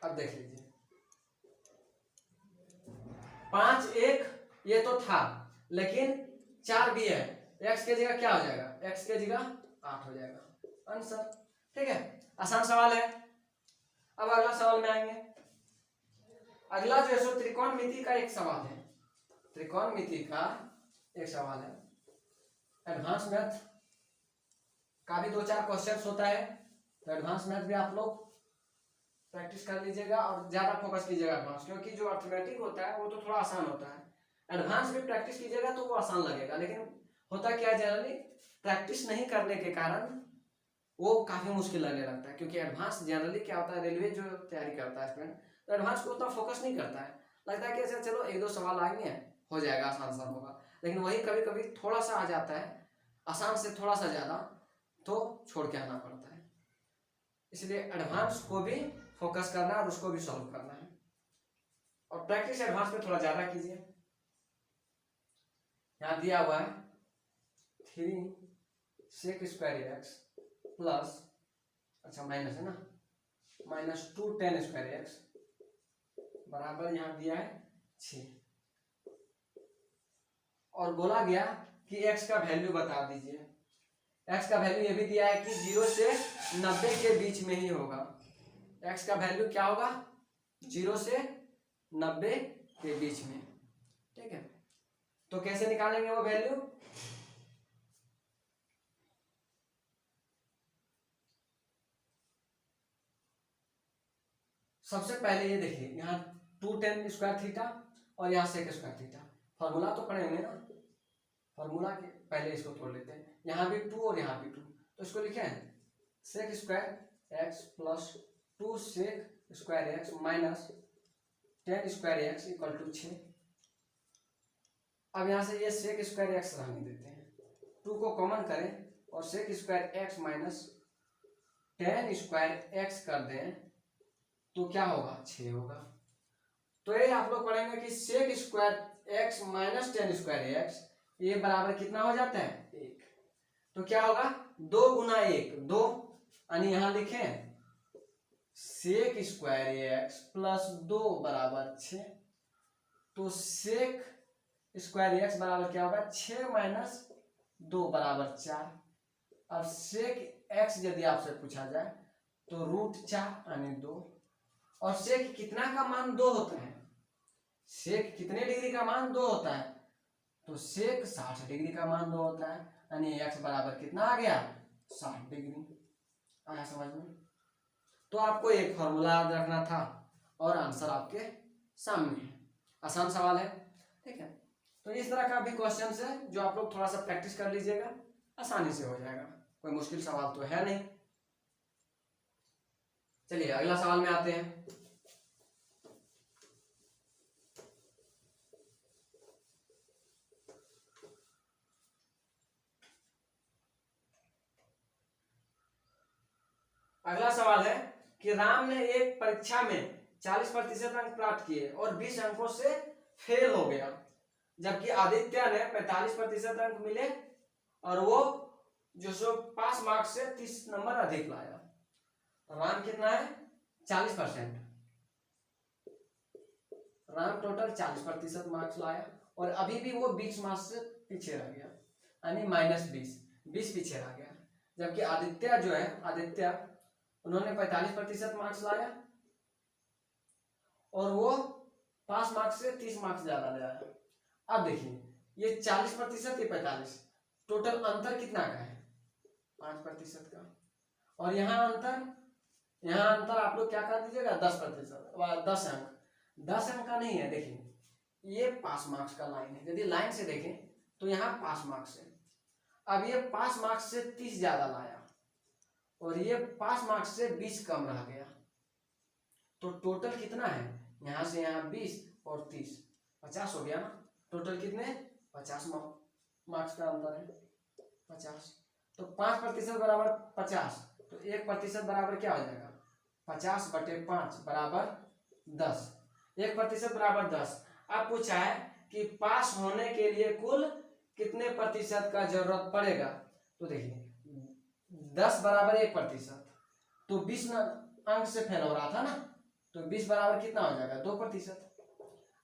अब देख लीजिए 5 1 ये तो था, लेकिन 4 भी है। एक्स की जगह क्या हो जाएगा? एक्स की जगह 8 हो जाएगा आंसर। ठीक है, आसान सवाल है। अब अगला सवाल में आएंगे। अगला जो है सो त्रिकोणमिति का एक सवाल है। त्रिकोणमिति का एक सवाल है, एडवांस मैथ का भी 2-4 क्वेश्चंस होता है। तो एडवांस मैथ भी आप लोग प्रैक्टिस कर लीजिएगा और ज्यादा फोकस कीजिएगा एडवांस, क्योंकि जो अर्थमेटिक होता है वो तो थोड़ा आसान होता है। एडवांस भी प्रैक्टिस कीजिएगा तो वो आसान लगेगा, लेकिन होता क्या है जनरली प्रैक्टिस नहीं करने के कारण वो काफी मुश्किल लगने लगता है। क्योंकि एडवांस जनरली क्या होता है, रेलवे जो तैयारी करता है स्टूडेंट, तो एडवांस को उतना फोकस नहीं करता है। लगता है कि ऐसा चलो 1-2 सवाल आएंगे हो जाएगा, आसान होगा, लेकिन वही कभी कभी थोड़ा सा आ जाता है आसान से थोड़ा सा ज्यादा, तो छोड़ के आना पड़ता है। इसलिए एडवांस को भी फोकस करना है और उसको भी सॉल्व करना है, और प्रैक्टिस एडवांस में थोड़ा ज्यादा कीजिए। यहां दिया हुआ है 3 sec स्क्वायर एक्स प्लस, अच्छा माइनस है ना, -2 tan स्क्वायर एक्स बराबर यहां दिया है 6, और बोला गया कि x का वैल्यू बता दीजिए। x का वैल्यू ये भी दिया है कि 0 से 90 के बीच में ही होगा। x का वैल्यू क्या होगा? 0 से 90 के बीच में। ठीक है, तो कैसे निकालेंगे वो वैल्यू? सबसे पहले ये देखिए, यहाँ 2 tan स्क्वायर थीटा और यहाँ sec स्क्वायर थीटा, फॉर्मूला तो पढ़े होंगे ना। फॉर्मूला के पहले इसको तोड़ लेते हैं। यहाँ भी 2 और यहाँ भी 2, तो इसको लिखे हैं sec square x plus 2 sec square x minus tan square x equal to 6। अब यहाँ से ये sec स्क्वायर एक्स रहने देते हैं, 2 को कॉमन करें और sec square x minus tan square x कर दें तो क्या होगा? 6 होगा। तो ये आप लोग पढ़ेंगे कि sec square x minus tan square x ये बराबर कितना हो जाता है? 1। तो क्या होगा? 2 गुना 1 2, यानी यहां लिखें sec स्क्वायर एक्स प्लस 2 बराबर 6। तो sec स्क्वायर एक्स बराबर क्या होगा? 6 माइनस 2 बराबर 4। अब sec एक्स यदि आपसे पूछा जाए तो √4 यानी 2, और sec कितना का मान 2 होता है? sec कितने डिग्री का मान 2 होता है? तो sec 60 डिग्री का मान 2 होता है, यानी x बराबर कितना आ गया? 60 डिग्री। आया समझ में? तो आपको एक फॉर्मूला याद रखना था और आंसर आपके सामने है। आसान सवाल है। ठीक है, तो इस तरह का भी क्वेश्चन है जो आप लोग थोड़ा सा प्रैक्टिस कर लीजिएगा। आसानी से हो जाएगा, कोई मुश्किल सवाल तो है नहीं। चलिए अगला सवाल में आते हैं। अगला सवाल है कि राम ने एक परीक्षा में 40% अंक प्राप्त किए और 20 अंकों से फेल हो गया, जबकि आदित्य ने 45% अंक मिले और वो जो सो पास मार्क्स से 30 नंबर अधिक लाया। राम कितना है 40%, राम टोटल 40% मार्क्स लाया और अभी भी वो 20 मार्क्स से पीछे रह गया, यानी -20 पीछे रह गया। जबकि आदित्य जो है, आदित्य उन्होंने 45% मार्क्स लाया और वो पास मार्क्स से 30 मार्क्स ज्यादा ले आया। अब देखिए ये 40% ये 45, टोटल अंतर कितना का है 5% का, और यहाँ अंतर आप लोग क्या कर दीजिएगा 10%, 10 अंक का नहीं है। देखिए ये पास मार्क्स का लाइन है, यदि लाइन से देखें तो यहाँ पास मार्क्स है। अब ये पास मार्क्स से 30 ज्यादा लाया और ये पास मार्क्स से 20 कम रह गया, तो टोटल कितना है, यहाँ से यहाँ 20 और 30 50 हो गया ना। टोटल कितने 50 मार्क्स का अंतर है 50। तो 5% बराबर 50, तो 1% बराबर क्या हो जाएगा 50/5 बराबर 10। 1% बराबर 10। अब पूछा है कि पास होने के लिए कुल कितने प्रतिशत का जरूरत पड़ेगा, तो देखिए 10 बराबर 1%, तो 20 अंक से फेल हो रहा था ना, तो 20 बराबर कितना हो जाएगा 2%।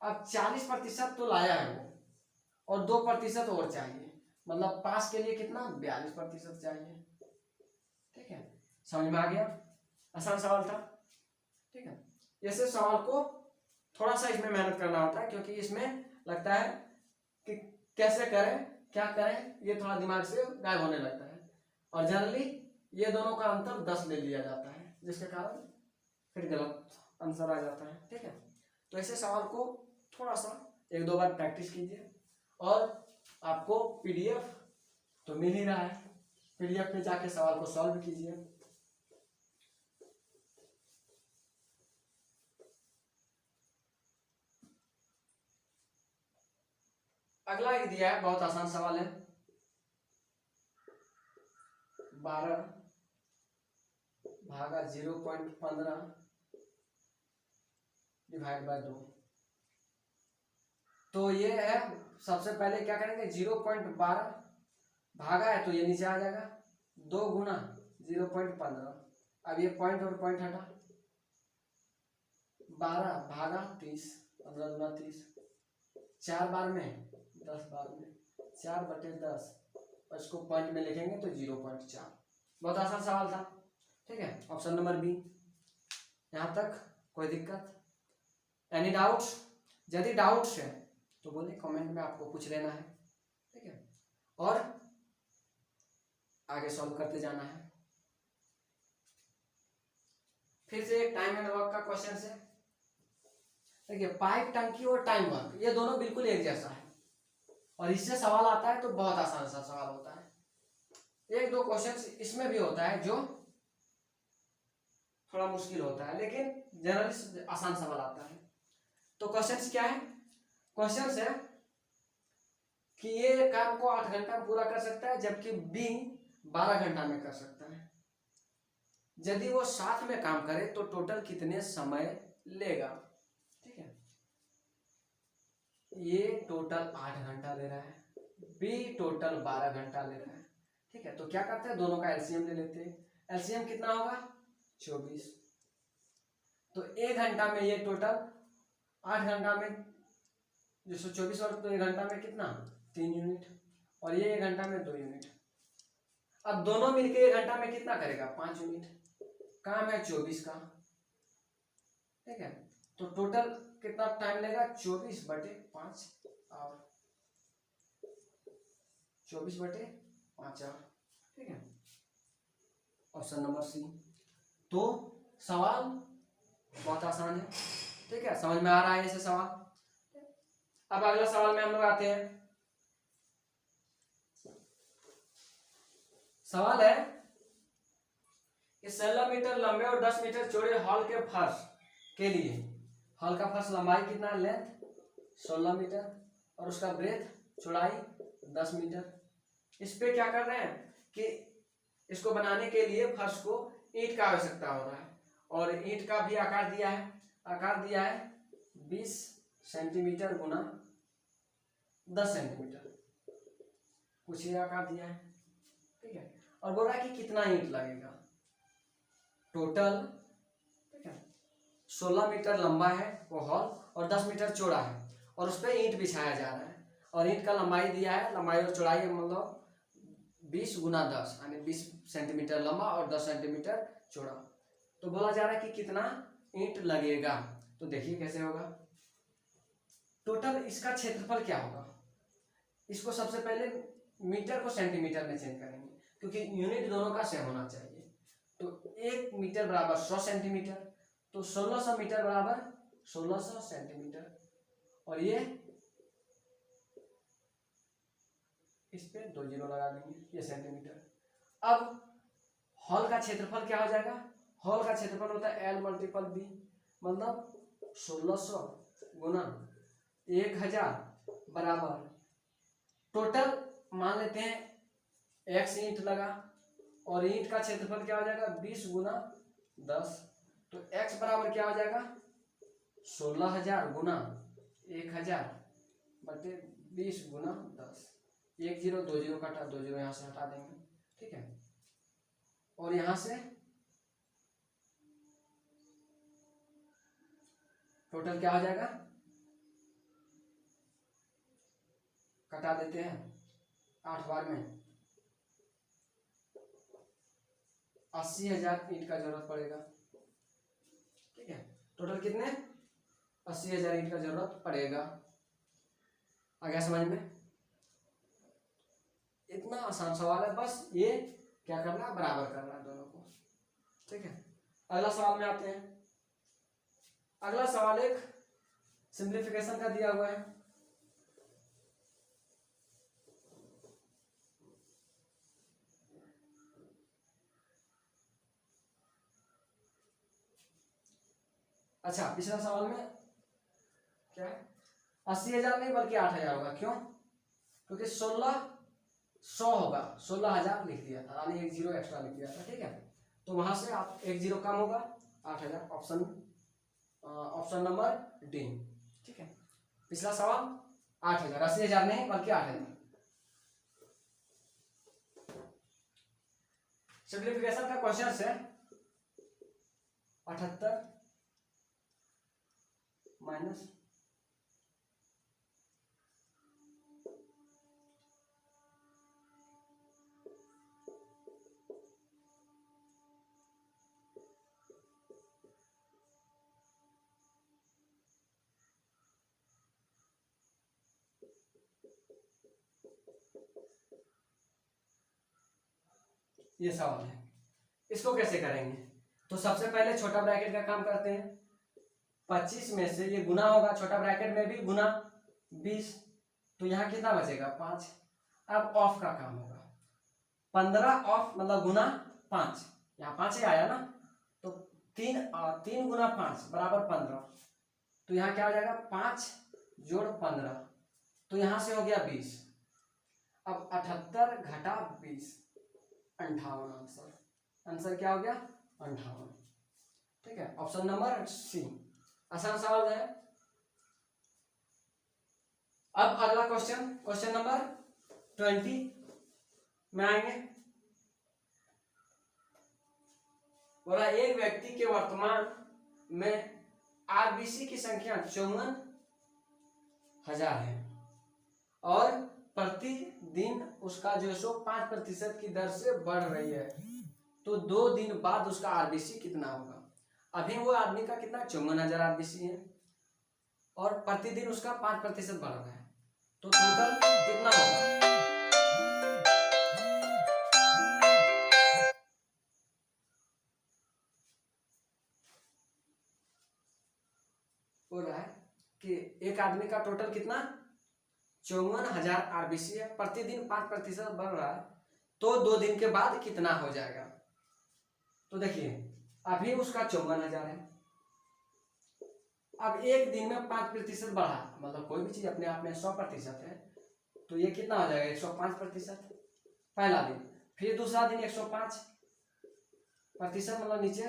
अब 40% तो लाया है वो और 2% और चाहिए, मतलब पास के लिए कितना 42% चाहिए। ठीक है, समझ में आ गया, आसान सवाल था। ठीक है, ऐसे सवाल को थोड़ा सा इसमें मेहनत करना होता है, क्योंकि इसमें लगता है कि कैसे करें क्या करें, ये थोड़ा दिमाग से गायब होने लगता है और जनरली ये दोनों का अंतर 10 ले लिया जाता है, जिसके कारण फिर गलत आंसर आ जाता है। ठीक है, तो ऐसे सवाल को थोड़ा सा 1-2 बार प्रैक्टिस कीजिए और आपको पीडीएफ तो मिल ही रहा है, पीडीएफ में जाके सवाल को सॉल्व कीजिए। अगला एक दिया है, बहुत आसान सवाल है। 12 भागा 0.15 डिवाइड बाय 2। तो ये है, सबसे पहले क्या करेंगे 0.12 भागा है तो ये नीचे आ जाएगा, 2 गुना 0.15। अब ये पॉइंट और पॉइंट हटा, 12 भागा 30, 15 गुना 30, 4 बार में 10 बार में 4/10, और इसको पॉइंट में लिखेंगे तो 0.4। बहुत आसान सवाल था। ठीक है, ऑप्शन नंबर बी। यहाँ तक कोई दिक्कत, एनी डाउट्स? यदि डाउट्स है तो बोलिए, कमेंट में आपको पूछ लेना है। ठीक है, और आगे सॉल्व करते जाना है। फिर से एक टाइम एंड वर्क का क्वेश्चन है। देखिए पाइप, टंकी और टाइम वर्क ये दोनों बिल्कुल एक जैसा है, और इससे सवाल आता है तो बहुत आसान सा सवाल होता है। 1-2 क्वेश्चन इसमें भी होता है जो थोड़ा मुश्किल होता है, लेकिन जनरली आसान सवाल आता है। तो क्वेश्चंस क्या है, क्वेश्चंस है कि ये काम को 8 घंटा में पूरा कर सकता है, जबकि बी 12 घंटा में कर सकता है। यदि वो साथ में काम करे तो टोटल कितने समय लेगा। ठीक है, ये टोटल 8 घंटा ले रहा है, बी टोटल 12 घंटा ले रहा है। ठीक है, तो क्या करते हैं दोनों का एलसीएम ले लेते हैं। एलसीएम कितना होगा 24। तो 1 घंटा में ये टोटल 8 घंटा में जो 24 और 1 घंटा में कितना 3 यूनिट, और ये 1 घंटा में 2 यूनिट। अब दोनों मिलके 1 घंटा में कितना करेगा 5 यूनिट, काम है 24 का। ठीक है, तो टोटल कितना टाइम लेगा 24/5 और 24/5 आवर। ठीक है, ऑप्शन नंबर सी। तो सवाल बहुत आसान है। ठीक है, समझ में आ रहा है ऐसे सवाल। अब अगला सवाल में हम लोग आते हैं। सवाल है कि 16 मीटर लंबे और 10 मीटर चौड़े हॉल के फर्श के लिए, हॉल का फर्श लंबाई कितना है, लेंथ 16 मीटर और उसका ब्रेथ चौड़ाई 10 मीटर। इस पे क्या कर रहे हैं कि इसको बनाने के लिए फर्श को ईंट का आवश्यकता हो रहा है, और ईंट का भी आकार दिया है, आकार दिया है 20 सेंटीमीटर गुना 10 सेंटीमीटर, कुछ ये आकार दिया है, ठीक है। और बोल रहा है कि कितना ईंट लगेगा, टोटल, ठीक है। 16 मीटर लंबा है वो हॉल और 10 मीटर चौड़ा है, और उस पर ईंट बिछाया जा रहा है, और ईंट का लंबाई दिया है, लंबाई और चौड़ाई मतलब 20 गुना 10 यानी 20 सेंटीमीटर लंबा और 10 सेंटीमीटर चौड़ा। तो बोला जा रहा है कि कितना ईंट लगेगा। तो देखिए कैसे होगा। टोटल इसका क्षेत्रफल क्या होगा, इसको सबसे पहले मीटर को सेंटीमीटर में चेंज करेंगे, क्योंकि यूनिट दोनों का सेम होना चाहिए। तो 1 मीटर बराबर 100 सेंटीमीटर, तो 1600 मीटर बराबर 1600 सेंटीमीटर, और ये इस पे 2 जीरो लगा देंगे, ये सेंटीमीटर। अब हॉल का क्षेत्रफल क्या हो जाएगा, हॉल का क्षेत्रफल होता है L मल्टीपल B, मतलब 1600 गुना 1000 बराबर टोटल मान लेते हैं x ईंट लगा, और ईंट का क्षेत्रफल क्या हो जाएगा 20 गुना 10, तो x बराबर क्या हो जाएगा 16000 गुना 1000 बटे 20 गुना 10, 1 जीरो 2 जीरो काटा, 2 जीरो यहाँ से हटा देंगे, ठीक है। और यहाँ से टोटल क्या हो जाएगा, कटा देते हैं 8 बार में, 80,000 ईंट का जरूरत पड़ेगा, ठीक है। टोटल कितने 80,000 ईंट का जरूरत पड़ेगा। आ गया समझ में, इतना आसान सवाल है, बस ये क्या करना है, बराबर करना है दोनों को, ठीक है। अगला सवाल में आते हैं। अगला सवाल एक सिंप्लीफिकेशन का दिया हुआ है। अच्छा, पिछला सवाल में क्या है, 80,000 नहीं बल्कि 8,000 होगा, क्यों, क्योंकि 1600 होगा, 16,000 लिख दिया था, यानी 1 जीरो एक्स्ट्रा लिख दिया था, ठीक है। तो वहां से आप 1 जीरो कम होगा, 8,000, ऑप्शन नंबर डी, ठीक है। पिछला सवाल 8,000, 80,000 नहीं बल्कि 8,000। सिंप्लीफिकेशन का क्वेश्चन है 78 माइनस ये सवाल है, इसको कैसे करेंगे। तो सबसे पहले छोटा ब्रैकेट का काम करते हैं, 25 में से ये गुना होगा, छोटा ब्रैकेट में भी गुना 20, तो यहाँ कितना बचेगा 5। अब ऑफ का काम होगा, 15 ऑफ मतलब गुना 5, यहाँ 5 ही आया ना, तो 3 गुना 5 बराबर 15, तो यहाँ क्या हो जाएगा 5 जोड़ 15, तो यहाँ से हो गया 20। अब 78 घटा 20 58, आंसर क्या हो गया 58, ठीक है। ऑप्शन नंबर सी, आसान सवाल है। अब अगला क्वेश्चन, क्वेश्चन नंबर 20 में आएंगे। बोला एक व्यक्ति के वर्तमान में आरबीसी की संख्या 54,000 है, और प्रतिदिन उसका जो सो 5% की दर से बढ़ रही है, तो 2 दिन बाद उसका आरबीसी कितना होगा। अभी वो आदमी का कितना 54,000 आरबीसी है, और प्रतिदिन उसका 5% बढ़ रहा है, तो टोटल कितना होगा। बोल रहा है कि एक आदमी का टोटल कितना 54,000 आरबीसी है, प्रतिदिन 5% बढ़ रहा है, तो 2 दिन के बाद कितना हो जाएगा। तो देखिए अभी उसका 54,000 है। अब एक दिन में 5% बढ़ा, मतलब कोई भी चीज अपने आप में 100% है, तो ये कितना हो जाएगा 105% पहला दिन। फिर दूसरा दिन 105%, मतलब नीचे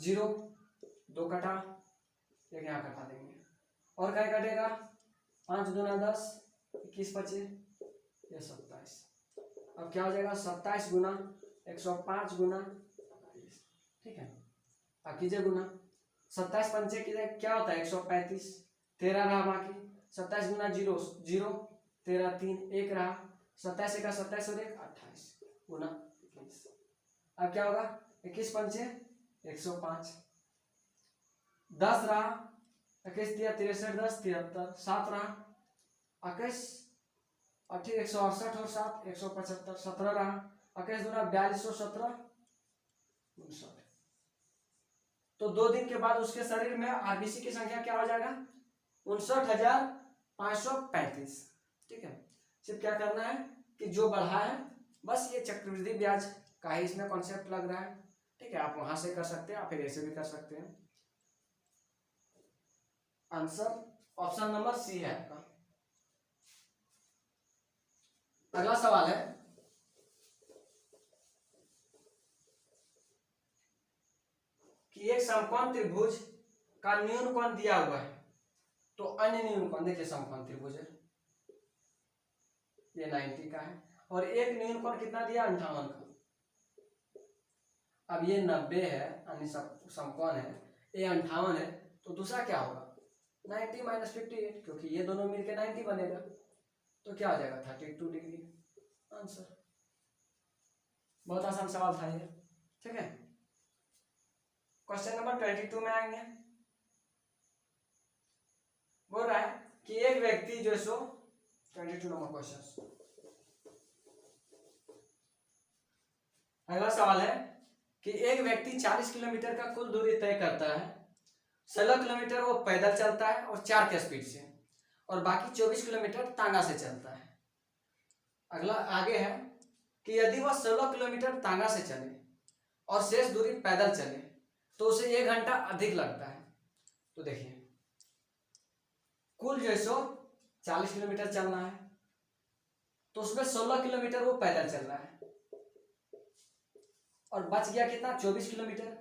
0, 2 कटा, एक यहाँ कटा देंगे, और क्या कटेगा 5 दूना 10, 21 बचे, ये 27। अब क्या हो जाएगा 27 गुना 105 गुना 22, ठीक है। अब कीजिए गुना, 27 पंचे कीजिए क्या होता है 135, 13 रहा बाकी, 27 गुना 0 0, 13 3 1 रहा, 27 का 27 और 1 28 गुना 21। अब क्या होगा 21 पंचे 105, 10 रहा, 21 दिया 63 10 73, 7 रहा 21 अठी 168 और 7 175, 17 रहा 21 दूना 42 और 17 59। तो 2 दिन के बाद उसके शरीर में आरबीसी की संख्या क्या हो जाएगा 59,535, ठीक है। सिर्फ क्या करना है कि जो बढ़ा है बस ये चक्रवृद्धि ब्याज का ही इसमें कॉन्सेप्ट लग रहा है, ठीक है। आप वहां से कर सकते हैं, आप फिर ऐसे भी कर सकते हैं। आंसर ऑप्शन नंबर सी है आपका। अगला सवाल है कि एक समकोण त्रिभुज का न्यून कोण दिया हुआ है, तो अन्य न्यून कोण, देखिए समकोण त्रिभुज है, ये 90 का है, और एक न्यून कोण कितना दिया 58 का। अब ये 90 है, अन्य समकोण है, ये 58 है, तो दूसरा क्या होगा 90 माइनस 58, क्योंकि ये दोनों मिलकर 90 बनेगा, तो क्या हो जाएगा 32 डिग्री। आंसर बहुत आसान सवाल था ये, ठीक है। क्वेश्चन नंबर 22 में आएंगे। बोल रहा है कि एक व्यक्ति जो सो 22 नंबर क्वेश्चन। अगला सवाल है कि एक व्यक्ति 40 किलोमीटर का कुल दूरी तय करता है, 16 किलोमीटर वो पैदल चलता है और 4 के स्पीड से, और बाकी 24 किलोमीटर तांगा से चलता है। अगला आगे है कि यदि वह 16 किलोमीटर तांगा से चले और शेष दूरी पैदल चले तो उसे 1 घंटा अधिक लगता है। तो देखिए कुल जो सो 40 किलोमीटर चलना है, तो उसमें 16 किलोमीटर वो पैदल चल रहा है, और बच गया कितना 24 किलोमीटर,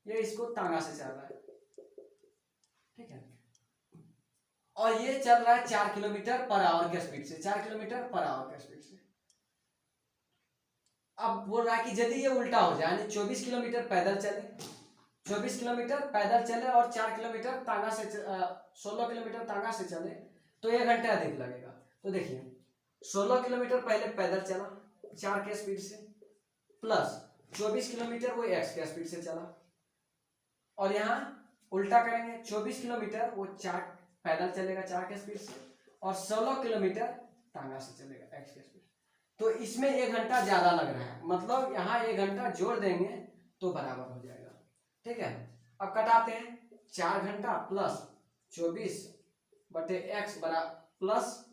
ये इसको तांगा से चल रहा है, ठीक है। और ये चल रहा है 4 किलोमीटर पर आवर के स्पीड से, 4 किलोमीटर पर आवर के स्पीड से। अब बोल रहा है कि यदि ये उल्टा हो जाए, यानी 24 किलोमीटर पैदल चले, 24 किलोमीटर पैदल चले और 4 किलोमीटर तांगा से 16 किलोमीटर तांगा से चले, तो 1 घंटा अधिक लगेगा। तो देखिए 16 किलोमीटर पहले पैदल चला 4 के स्पीड से, प्लस 24 किलोमीटर वो x के स्पीड से चला, और यहाँ उल्टा करेंगे 24 किलोमीटर वो 4 पैदल चलेगा 4 के स्पीड से, और 16 किलोमीटर तांगा से चलेगा x के स्पीड। तो इसमें 1 घंटा ज्यादा लग रहा है, मतलब यहाँ 1 घंटा जोड़ देंगे तो बराबर हो जाएगा, ठीक है। अब कटाते हैं 4 घंटा प्लस 24 बटे x प्लस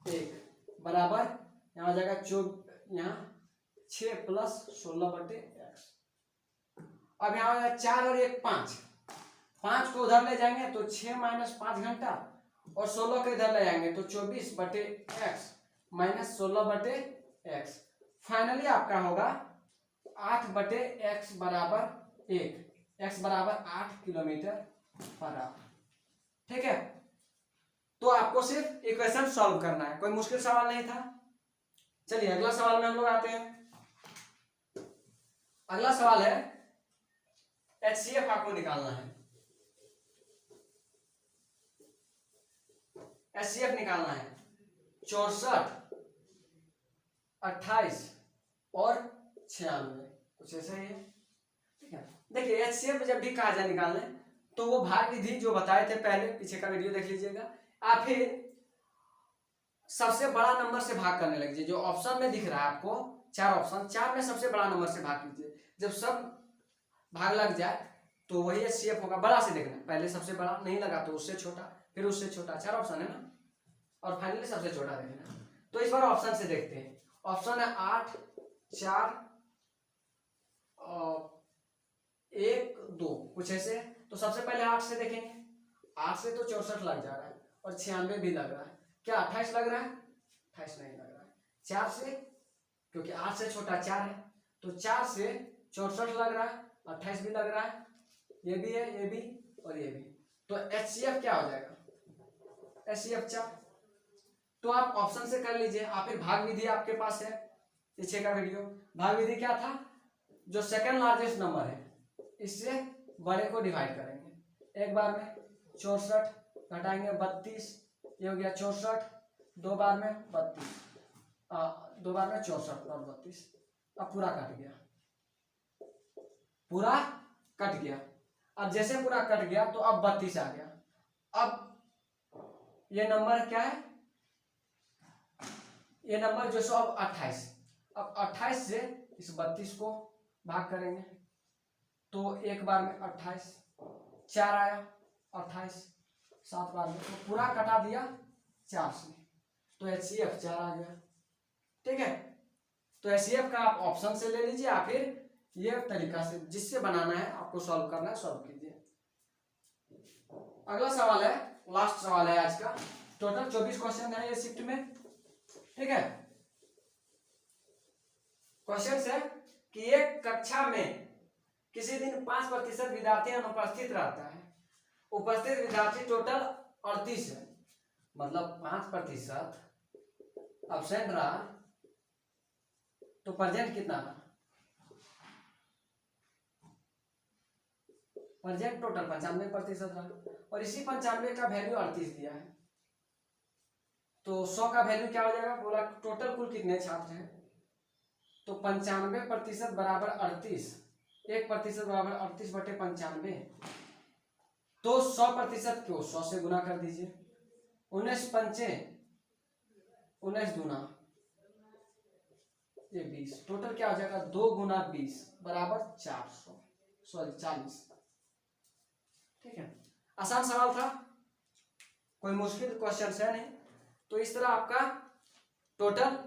1 बराबर यहाँ हो जाएगा यहाँ 6 प्लस 16 बटे x। अब यहाँ हो जाएगा 4 और 1 5 को उधर ले जाएंगे तो 6 माइनस 5 घंटा, और 16 को इधर ले जाएंगे तो 24 बटे x माइनस 16 बटे x। फाइनली आपका होगा 8 बटे x बराबर 1, x बराबर 8 किलोमीटर पर आवर, ठीक है। तो आपको सिर्फ इक्वेशन सॉल्व करना है, कोई मुश्किल सवाल नहीं था। चलिए अगला सवाल में हम लोग आते हैं। अगला सवाल है HCF आपको निकालना है, HCF निकालना है 64, 28 और 96, कुछ ऐसा ही है, ठीक है। देखिए HCF जब भी कहा जाए निकालने, तो वो भाग विधि जो बताए थे पहले, पीछे का वीडियो देख लीजिएगा, आप फिर सबसे बड़ा नंबर से भाग करने लग जो ऑप्शन में दिख रहा है आपको 4 ऑप्शन, 4 में सबसे बड़ा नंबर से भाग कीजिए। जब सब भाग लग जाए तो वही HCF होगा। बड़ा से देखना, पहले सबसे बड़ा, नहीं लगा तो उससे छोटा, फिर उससे छोटा, 4 ऑप्शन है ना, और फाइनली सबसे छोटा देखना। तो इस बार ऑप्शन से देखते हैं। ऑप्शन है 8, 4, 1, 2, कुछ ऐसे। तो सबसे पहले 8 से देखेंगे। 8 से तो 64 लग जा रहा है और 96 भी लग रहा है। क्या 28 लग रहा है? 28 नहीं लग रहा है। 4 से, क्योंकि 8 से छोटा 4 है, तो 4 से 64 लग रहा है, 28 भी लग रहा है, ये भी है, ये भी और ये भी। तो HCF क्या हो जाएगा? HCF 4। तो आप ऑप्शन से कर लीजिए। आप फिर भाग विधि आपके पास है, पीछे का वीडियो। भाग विधि क्या था? जो सेकंड लार्जेस्ट नंबर है इससे बड़े को डिवाइड करेंगे। एक बार में 64 घटाएंगे 32, ये हो गया 64, 2 बार में 32, 2 बार में 64 और 32। अब पूरा कट गया, पूरा कट गया। अब जैसे पूरा कट गया तो अब 32 आ गया। अब ये नंबर क्या है? ये नंबर जो सो अब 28। अब 28 से इस 32 को भाग करेंगे तो एक बार में 28, 4 आया, 28, 7 बार में, तो पूरा कटा दिया 4 से, तो HCF 4 आ गया। ठीक है, तो HCF का आप ऑप्शन से ले लीजिए या फिर ये तरीका से जिससे बनाना है आपको सॉल्व करना है, सॉल्व कीजिए। अगला सवाल है, लास्ट सवाल है आज का। टोटल 24 क्वेश्चन है ये शिफ्ट में। ठीक है, क्वेश्चन है कि एक कक्षा में किसी दिन 5% विद्यार्थी अनुपस्थित रहता है। उपस्थित विद्यार्थी टोटल 38 है, मतलब 5% अब्सेंट रहा, तो प्रेजेंट कितना रहा? प्रेजेंट टोटल 95% रहा, और इसी 95 का वैल्यू 38 दिया है, तो 100 का वैल्यू क्या हो जाएगा? बोला टोटल कुल कितने छात्र हैं, तो 95% बराबर 38, 1% बराबर 38 बटे 95, तो 100% को 100 से गुना कर दीजिए। 19 पंचे 19 दूना ये 20, टोटल क्या हो जाएगा? 2 गुना 20 बराबर 400, सॉरी 40। ठीक है, आसान सवाल था, कोई मुश्किल क्वेश्चन है नहीं। तो इस तरह आपका टोटल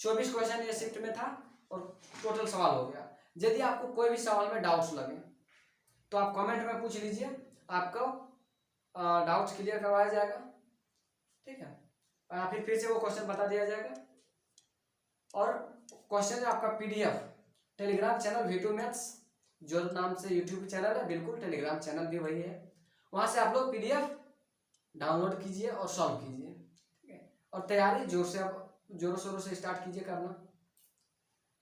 24 क्वेश्चन ये शिफ्ट में था और टोटल सवाल हो गया। यदि आपको कोई भी सवाल में डाउट्स लगे तो आप कमेंट में पूछ लीजिए, आपको डाउट्स क्लियर करवाया जाएगा। ठीक है, और फिर से वो क्वेश्चन बता दिया जाएगा। और क्वेश्चन आपका PDF Telegram channel V2 maths जो नाम से यूट्यूब चैनल है, बिल्कुल टेलीग्राम चैनल भी वही है, वहां से आप लोग PDF डाउनलोड कीजिए और सॉल्व कीजिए। ठीक है, और तैयारी जोरों शोरों से स्टार्ट कीजिए करना,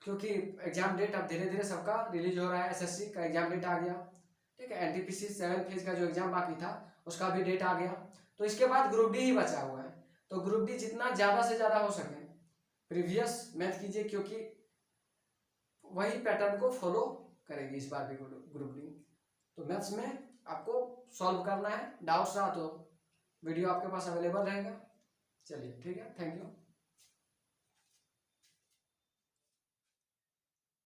क्योंकि एग्जाम डेट अब धीरे धीरे सबका रिलीज हो रहा है। SSC का एग्जाम डेट आ गया। ठीक है, NTPC 7 फेज का जो एग्जाम बाकी था उसका भी डेट आ गया। तो इसके बाद ग्रुप डी ही बचा हुआ है, तो ग्रुप डी जितना ज़्यादा से ज़्यादा हो सके प्रीवियस मैथ कीजिए, क्योंकि वही पैटर्न को फॉलो करेगी इस बार भी ग्रुप डी। तो मैथ्स में आपको सॉल्व करना है, डाउट्स रहा तो वीडियो आपके पास अवेलेबल रहेगा। चलिए ठीक है, थैंक यू।